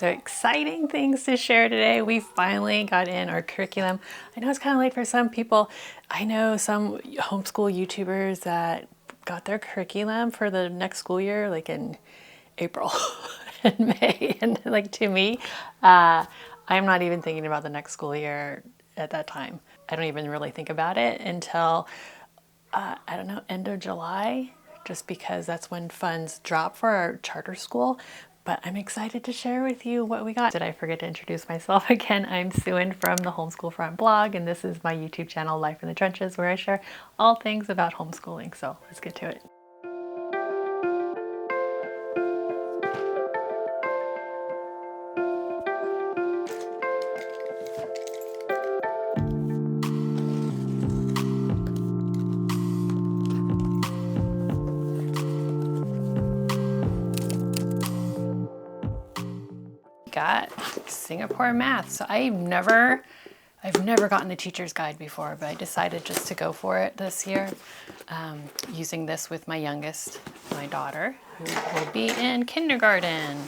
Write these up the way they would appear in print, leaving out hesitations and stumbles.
So exciting things to share today. We finally got in our curriculum. I know it's kind of late for some people. I know some homeschool YouTubers that got their curriculum for the next school year, like in April and May. And like to me, I'm not even thinking about the next school year at that time. I don't even really think about it until, I don't know, end of July, just because that's when funds drop for our charter school. But I'm excited to share with you what we got. Did I forget to introduce myself again? I'm Xuan from the Homeschool Front blog, and this is my YouTube channel, Life in the Trenches, where I share all things about homeschooling. So let's get to it. Got Singapore math. So I've never gotten a teacher's guide before, but I decided just to go for it this year, using this with my youngest, my daughter, who will be in kindergarten.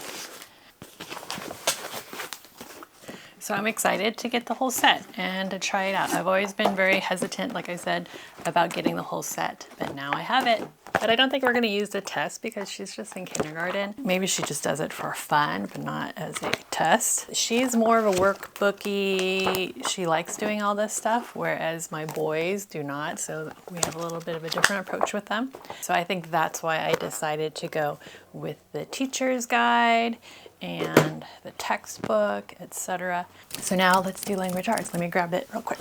So I'm excited to get the whole set and to try it out. I've always been very hesitant, like I said, about getting the whole set, but now I have it. But I don't think we're going to use the test because she's just in kindergarten. Maybe she just does it for fun, but not as a test. She's more of a workbooky. She likes doing all this stuff, whereas my boys do not. So we have a little bit of a different approach with them. So I think that's why I decided to go with the teacher's guide and the textbook, etc. So now let's do language arts. Let me grab it real quick.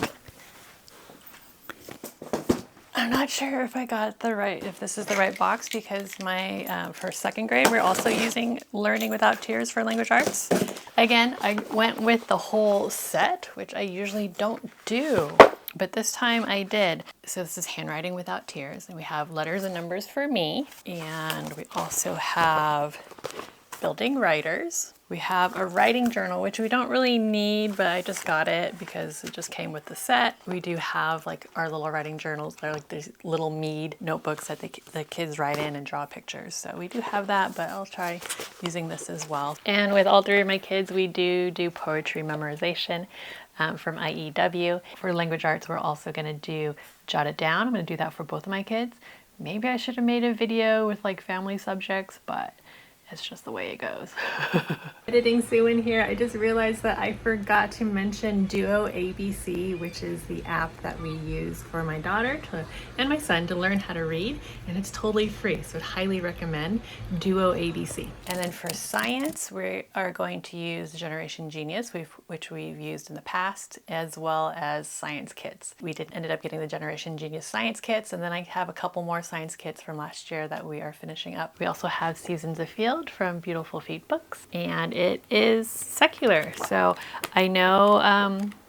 I'm not sure if I got if this is the right box, because my, for second grade, we're also using Learning Without Tears for language arts. Again, I went with the whole set, which I usually don't do, but this time I did. So this is Handwriting Without Tears, and we have letters and numbers for me, and we also have Building Writers. We have a writing journal, which we don't really need, but I just got it because it just came with the set. We do have like our little writing journals. They're like these little Mead notebooks that the kids write in and draw pictures. So we do have that, but I'll try using this as well. And with all three of my kids, we do poetry memorization from IEW. For language arts, we're also going to do Jot It Down. I'm going to do that for both of my kids. Maybe I should have made a video with like family subjects, but it's just the way it goes. Editing Sue in here. I just realized that I forgot to mention Duo ABC, which is the app that we use for my daughter and my son to learn how to read, and it's totally free, so I'd highly recommend Duo ABC. And then for science, we are going to use Generation Genius, which we've used in the past, as well as science kits. We ended up getting the Generation Genius science kits, and then I have a couple more science kits from last year that we are finishing up. We also have Seasons of Field from Beautiful Feet Books, and it is secular. So I know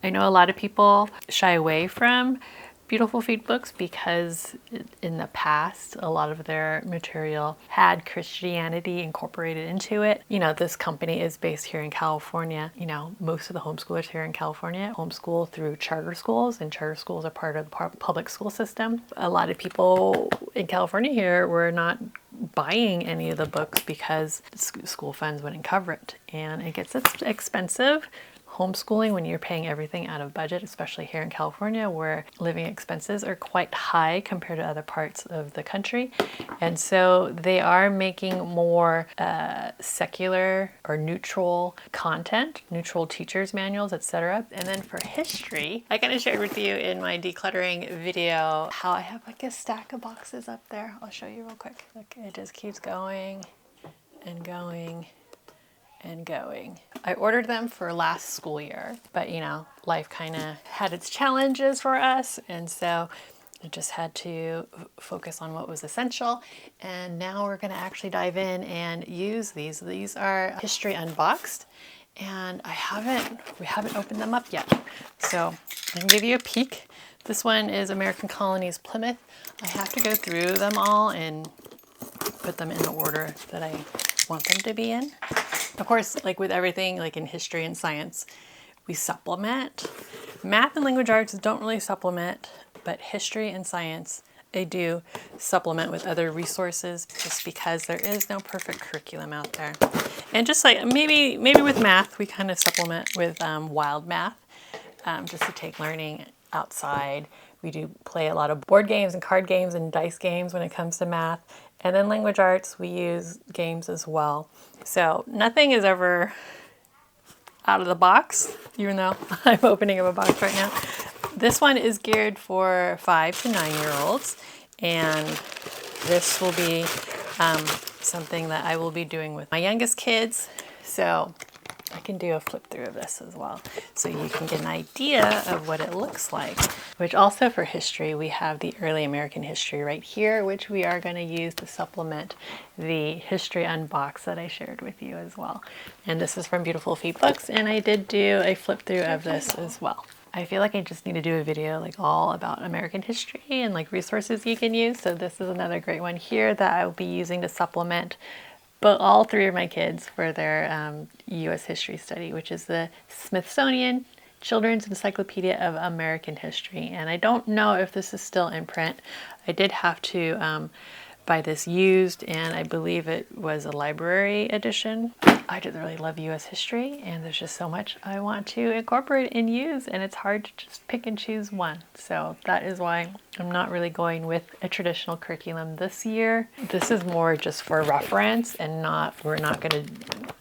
a lot of people shy away from Beautiful Feet Books because in the past a lot of their material had Christianity incorporated into it. You know, this company is based here in California. You know, most of the homeschoolers here in California homeschool through charter schools, and charter schools are part of the public school system. A lot of people in California here were not buying any of the books because school funds wouldn't cover it, and it gets expensive. Homeschooling, when you're paying everything out of budget, especially here in California where living expenses are quite high compared to other parts of the country. And so they are making more secular or neutral content, neutral teachers manuals, etc. And then for history, I kind of shared with you in my decluttering video how I have like a stack of boxes up there. I'll show you real quick. Look, it just keeps going and going and going. I ordered them for last school year, but you know, life kind of had its challenges for us, and so I just had to focus on what was essential. And now we're going to actually dive in and use these. These are History Unboxed, and we haven't opened them up yet. So I can give you a peek. This one is American Colonies Plymouth. I have to go through them all and put them in the order that I want them to be in. Of course, like with everything, like in history and science, we supplement. Math and language arts don't really supplement, but history and science I do supplement with other resources just because there is no perfect curriculum out there. And just like maybe with math, we kind of supplement with wild math just to take learning outside. We do play a lot of board games and card games and dice games when it comes to math. And then language arts, we use games as well. So nothing is ever out of the box, even though I'm opening up a box right now. This one is geared for 5 to 9-year-olds, and this will be something that I will be doing with my youngest kids. So I can do a flip through of this as well, so you can get an idea of what it looks like. Which also for history, we have the early American history right here, which we are going to use to supplement the history unbox that I shared with you as well. And this is from Beautiful Feet Books, and I did do a flip through of this as well. I feel like I just need to do a video like all about American history and like resources you can use. So this is another great one here that I will be using to supplement but all 3 of my kids for their U.S. history study, which is the Smithsonian Children's Encyclopedia of American History. And I don't know if this is still in print. I did have to buy this used, and I believe it was a library edition. I just really love U.S. history, and there's just so much I want to incorporate and use, and it's hard to just pick and choose one. So that is why I'm not really going with a traditional curriculum this year. This is more just for reference, and we're not going to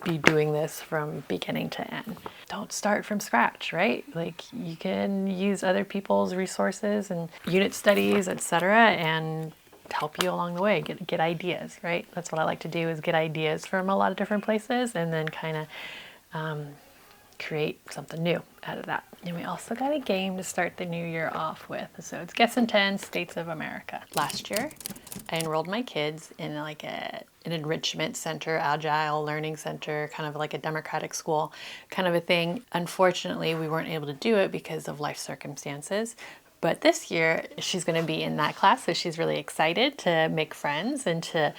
be doing this from beginning to end. Don't start from scratch, right? Like, you can use other people's resources and unit studies, etc., and help you along the way, get ideas, right? That's what I like to do, is get ideas from a lot of different places and then kind of create something new out of that. And we also got a game to start the new year off with. So it's Guess in 10 States of America. Last year, I enrolled my kids in like an enrichment center, agile learning center, kind of like a democratic school kind of a thing. Unfortunately, we weren't able to do it because of life circumstances. But this year, she's going to be in that class, so she's really excited to make friends and to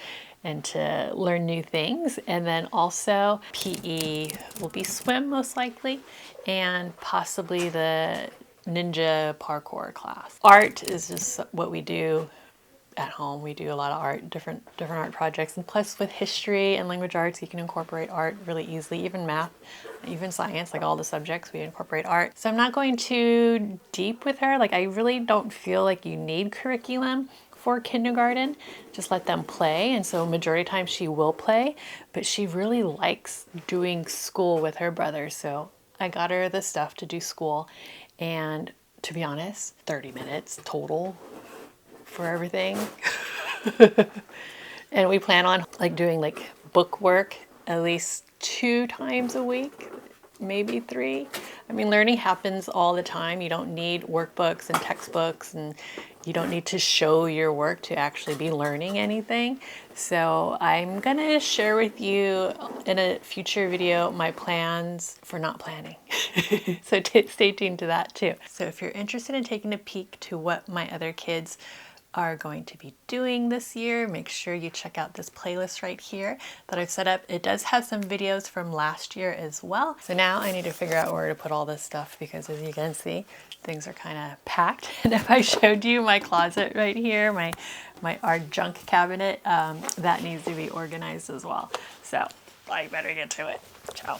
learn new things. And then also PE will be swim most likely, and possibly the ninja parkour class. Art is just what we do at home. We do a lot of art, different art projects, and plus with history and language arts, you can incorporate art really easily, even math, even science, like all the subjects, we incorporate art. So I'm not going too deep with her. Like, I really don't feel like you need curriculum for kindergarten. Just let them play. And so majority of the time she will play, but she really likes doing school with her brother. So I got her the stuff to do school, and to be honest, 30 minutes total for everything. And we plan on like doing like book work at least 2 times a week, maybe 3. I mean, learning happens all the time. You don't need workbooks and textbooks, and you don't need to show your work to actually be learning anything. So I'm gonna share with you in a future video my plans for not planning. So stay tuned to that too. So if you're interested in taking a peek to what my other kids are going to be doing this year, make sure you check out this playlist right here that I've set up. It does have some videos from last year as well. So now I need to figure out where to put all this stuff, because as you can see, things are kind of packed. And if I showed you my closet right here, our junk cabinet, that needs to be organized as well. So I better get to it. Ciao.